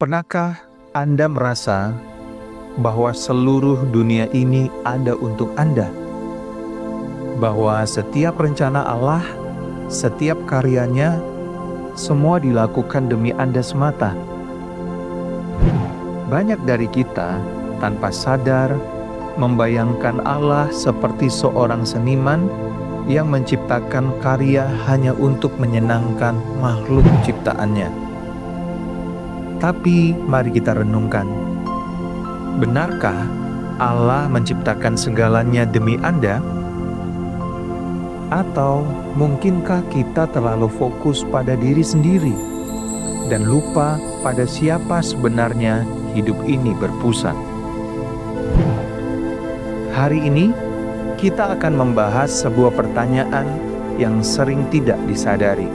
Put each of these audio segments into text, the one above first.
Pernahkah Anda merasa bahwa seluruh dunia ini ada untuk Anda? Bahwa setiap rencana Allah, setiap karyanya, semua dilakukan demi Anda semata? Banyak dari kita tanpa sadar membayangkan Allah seperti seorang seniman yang menciptakan karya hanya untuk menyenangkan makhluk ciptaannya. Tapi mari kita renungkan, benarkah Allah menciptakan segalanya demi Anda? Atau mungkinkah kita terlalu fokus pada diri sendiri dan lupa pada siapa sebenarnya hidup ini berpusat? Hari ini kita akan membahas sebuah pertanyaan yang sering tidak disadari.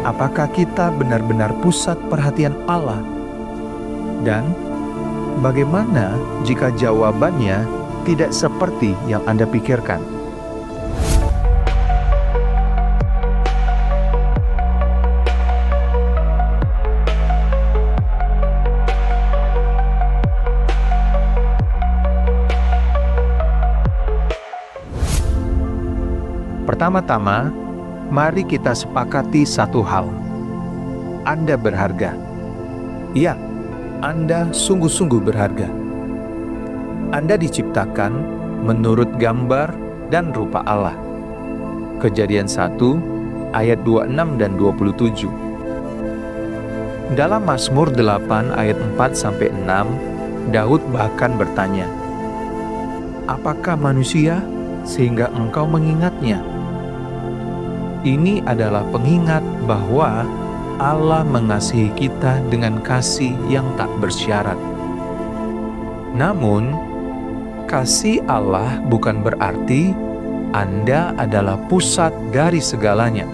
Apakah kita benar-benar pusat perhatian Allah? Dan bagaimana jika jawabannya tidak seperti yang Anda pikirkan? Pertama-tama, mari kita sepakati satu hal. Anda berharga. Ya, Anda sungguh-sungguh berharga. Anda diciptakan menurut gambar dan rupa Allah. Kejadian 1 ayat 26 dan 27. Dalam Mazmur 8 ayat 4-6, Daud bahkan bertanya, "Apakah manusia sehingga engkau mengingatnya?" Ini adalah pengingat bahwa Allah mengasihi kita dengan kasih yang tak bersyarat. Namun, kasih Allah bukan berarti Anda adalah pusat dari segalanya.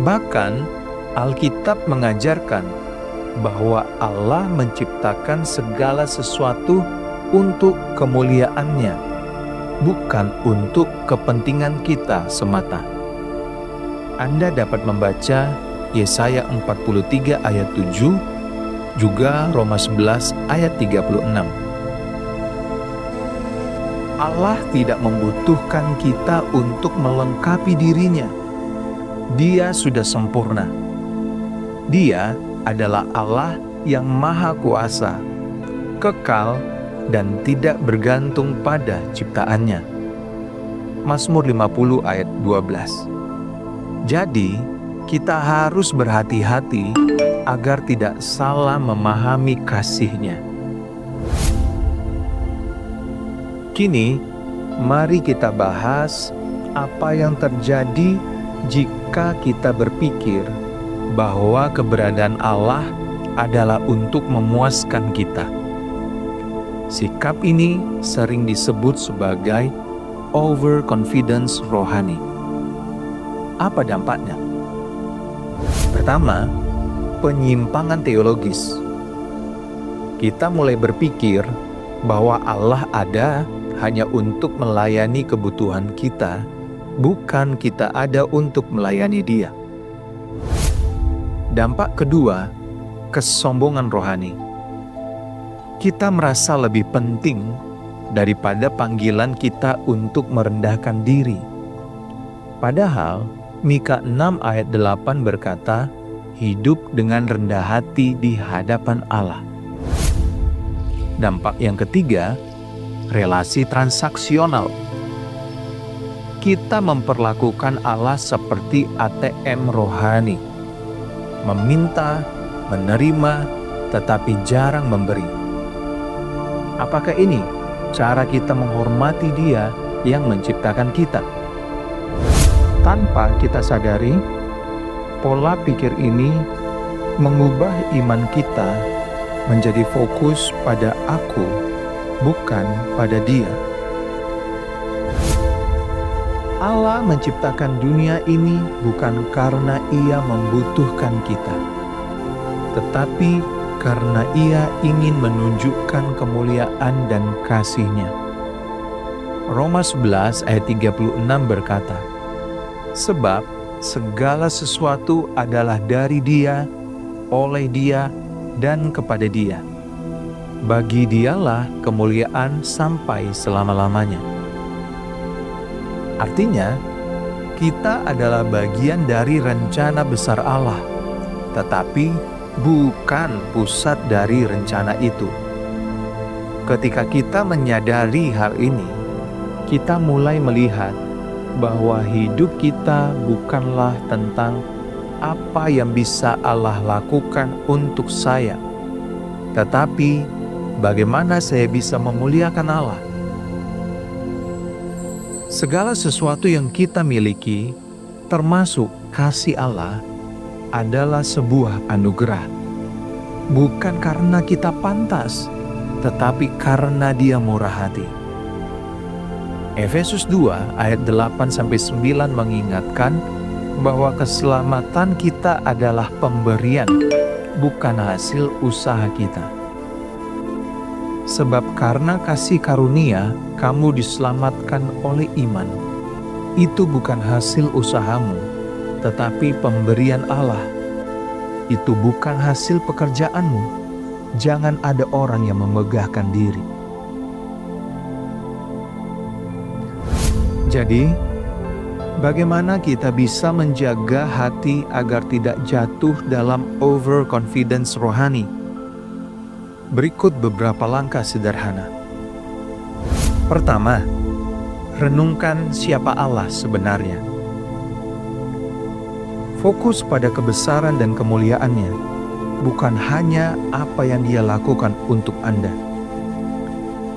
Bahkan, Alkitab mengajarkan bahwa Allah menciptakan segala sesuatu untuk kemuliaan-Nya, bukan untuk kepentingan kita semata. Anda dapat membaca Yesaya 43 ayat 7, juga Roma 11 ayat 36. Allah tidak membutuhkan kita untuk melengkapi dirinya. Dia sudah sempurna. Dia adalah Allah yang maha kuasa, kekal, dan tidak bergantung pada ciptaannya. Mazmur 50 ayat 12. Jadi, kita harus berhati-hati agar tidak salah memahami kasih-Nya. Kini, mari kita bahas apa yang terjadi jika kita berpikir bahwa keberadaan Allah adalah untuk memuaskan kita. Sikap ini sering disebut sebagai overconfidence rohani. Apa dampaknya? Pertama, penyimpangan teologis. Kita mulai berpikir bahwa Allah ada hanya untuk melayani kebutuhan kita, bukan kita ada untuk melayani Dia. Dampak kedua, kesombongan rohani. Kita merasa lebih penting daripada panggilan kita untuk merendahkan diri. Padahal Mika 6 ayat 8 berkata, hidup dengan rendah hati di hadapan Allah. Dampak yang ketiga, relasi transaksional. Kita memperlakukan Allah seperti ATM rohani. Meminta, menerima, tetapi jarang memberi. Apakah ini cara kita menghormati Dia yang menciptakan kita? Tanpa kita sadari, pola pikir ini mengubah iman kita menjadi fokus pada aku, bukan pada Dia. Allah menciptakan dunia ini bukan karena Ia membutuhkan kita, tetapi karena Ia ingin menunjukkan kemuliaan dan kasih-Nya. Roma 11 ayat 36 berkata, "Sebab segala sesuatu adalah dari Dia, oleh Dia dan kepada Dia. Bagi Dialah kemuliaan sampai selama-lamanya. Artinya, kita adalah bagian dari rencana besar Allah, tetapi bukan pusat dari rencana itu. Ketika kita menyadari hal ini, kita mulai melihat bahwa hidup kita bukanlah tentang apa yang bisa Allah lakukan untuk saya, tetapi bagaimana saya bisa memuliakan Allah. Segala sesuatu yang kita miliki, termasuk kasih Allah, adalah sebuah anugerah. Bukan karena kita pantas, tetapi karena Dia murah hati. Efesus 2 ayat 8-9 mengingatkan bahwa keselamatan kita adalah pemberian, bukan hasil usaha kita. Sebab karena kasih karunia, kamu diselamatkan oleh iman. Itu bukan hasil usahamu, tetapi pemberian Allah. Itu bukan hasil pekerjaanmu. Jangan ada orang yang memegahkan diri. Jadi, bagaimana kita bisa menjaga hati agar tidak jatuh dalam overconfidence rohani? Berikut beberapa langkah sederhana. Pertama, renungkan siapa Allah sebenarnya. Fokus pada kebesaran dan kemuliaan-Nya, bukan hanya apa yang Dia lakukan untuk Anda.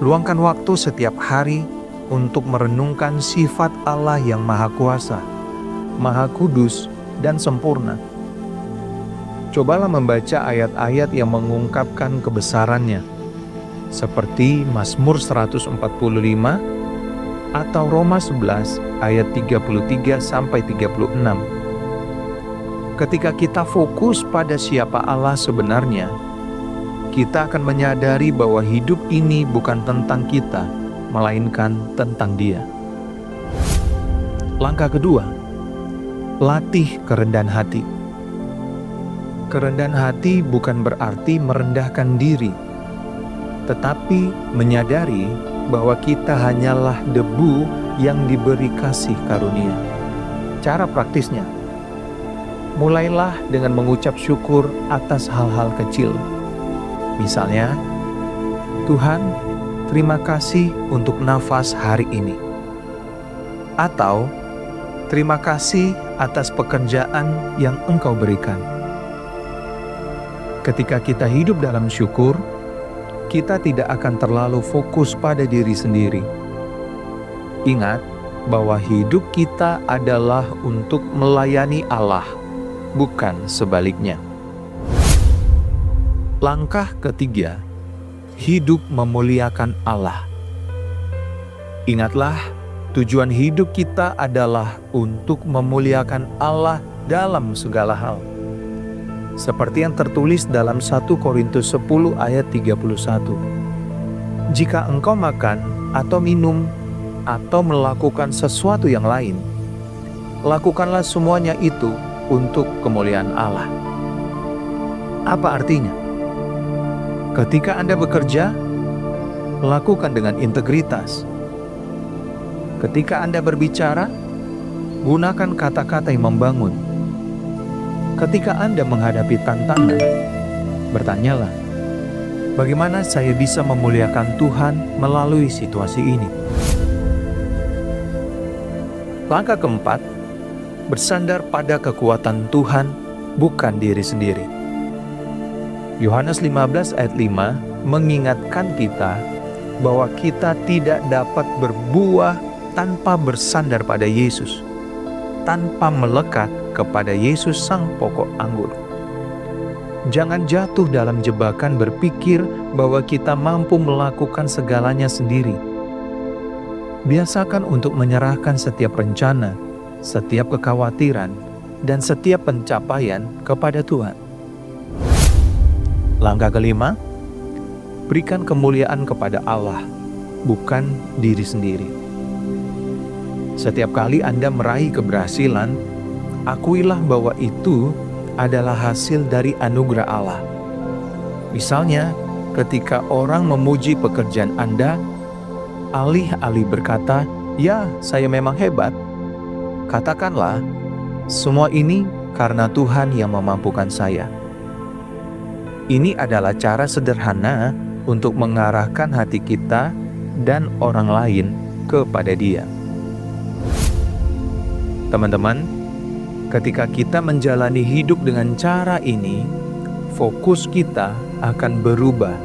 Luangkan waktu setiap hari untuk merenungkan sifat Allah yang Maha Kuasa, Maha Kudus, dan sempurna. Cobalah membaca ayat-ayat yang mengungkapkan kebesaran-Nya, seperti Mazmur 145 atau Roma 11 ayat 33-36. Ketika kita fokus pada siapa Allah sebenarnya, kita akan menyadari bahwa hidup ini bukan tentang kita, melainkan tentang Dia. Langkah kedua, latih kerendahan hati. Kerendahan hati bukan berarti merendahkan diri, tetapi menyadari bahwa kita hanyalah debu yang diberi kasih karunia. Cara praktisnya, mulailah dengan mengucap syukur atas hal-hal kecil. Misalnya, Tuhan, terima kasih untuk nafas hari ini. Atau, terima kasih atas pekerjaan yang Engkau berikan. Ketika kita hidup dalam syukur, kita tidak akan terlalu fokus pada diri sendiri. Ingat bahwa hidup kita adalah untuk melayani Allah, bukan sebaliknya. Langkah ketiga, hidup memuliakan Allah. Ingatlah, tujuan hidup kita adalah untuk memuliakan Allah dalam segala hal. Seperti yang tertulis dalam 1 Korintus 10 ayat 31. Jika engkau makan atau minum atau melakukan sesuatu yang lain, lakukanlah semuanya itu untuk kemuliaan Allah. Apa artinya? Ketika Anda bekerja, lakukan dengan integritas. Ketika Anda berbicara, gunakan kata-kata yang membangun. Ketika Anda menghadapi tantangan, bertanyalah, bagaimana saya bisa memuliakan Tuhan melalui situasi ini? Langkah keempat, bersandar pada kekuatan Tuhan, bukan diri sendiri. Yohanes 15 ayat 5 mengingatkan kita bahwa kita tidak dapat berbuah tanpa bersandar pada Yesus, tanpa melekat kepada Yesus sang pokok anggur. Jangan jatuh dalam jebakan berpikir bahwa kita mampu melakukan segalanya sendiri. Biasakan untuk menyerahkan setiap rencana, setiap kekhawatiran, dan setiap pencapaian kepada Tuhan. Langkah kelima, berikan kemuliaan kepada Allah, bukan diri sendiri. Setiap kali Anda meraih keberhasilan, akuilah bahwa itu adalah hasil dari anugerah Allah. Misalnya, ketika orang memuji pekerjaan Anda, alih-alih berkata, "Ya, saya memang hebat," katakanlah, "Semua ini karena Tuhan yang memampukan saya." Ini adalah cara sederhana untuk mengarahkan hati kita dan orang lain kepada Dia. Teman-teman, ketika kita menjalani hidup dengan cara ini, fokus kita akan berubah.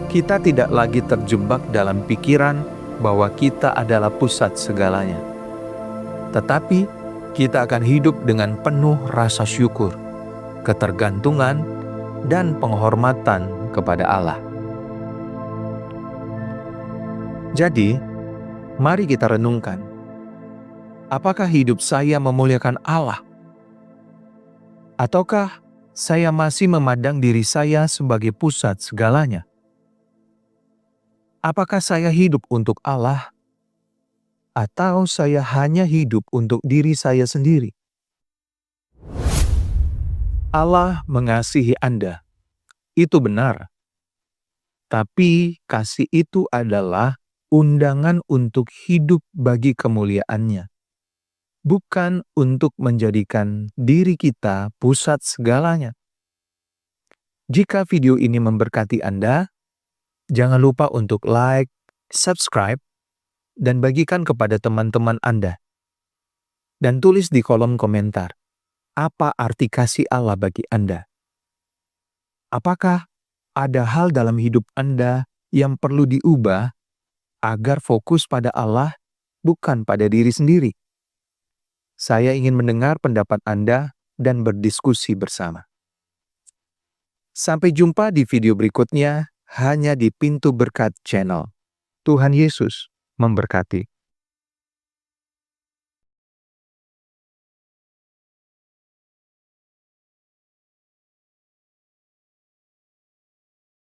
Kita tidak lagi terjebak dalam pikiran bahwa kita adalah pusat segalanya. Tetapi, kita akan hidup dengan penuh rasa syukur, ketergantungan, dan penghormatan kepada Allah. Jadi, mari kita renungkan. Apakah hidup saya memuliakan Allah? Ataukah saya masih memandang diri saya sebagai pusat segalanya? Apakah saya hidup untuk Allah? Atau saya hanya hidup untuk diri saya sendiri? Allah mengasihi Anda. Itu benar. Tapi kasih itu adalah undangan untuk hidup bagi kemuliaan-Nya, bukan untuk menjadikan diri kita pusat segalanya. Jika video ini memberkati Anda, jangan lupa untuk like, subscribe, dan bagikan kepada teman-teman Anda. Dan tulis di kolom komentar, apa arti kasih Allah bagi Anda? Apakah ada hal dalam hidup Anda yang perlu diubah agar fokus pada Allah, bukan pada diri sendiri? Saya ingin mendengar pendapat Anda dan berdiskusi bersama. Sampai jumpa di video berikutnya hanya di Pintu Berkat Channel. Tuhan Yesus memberkati.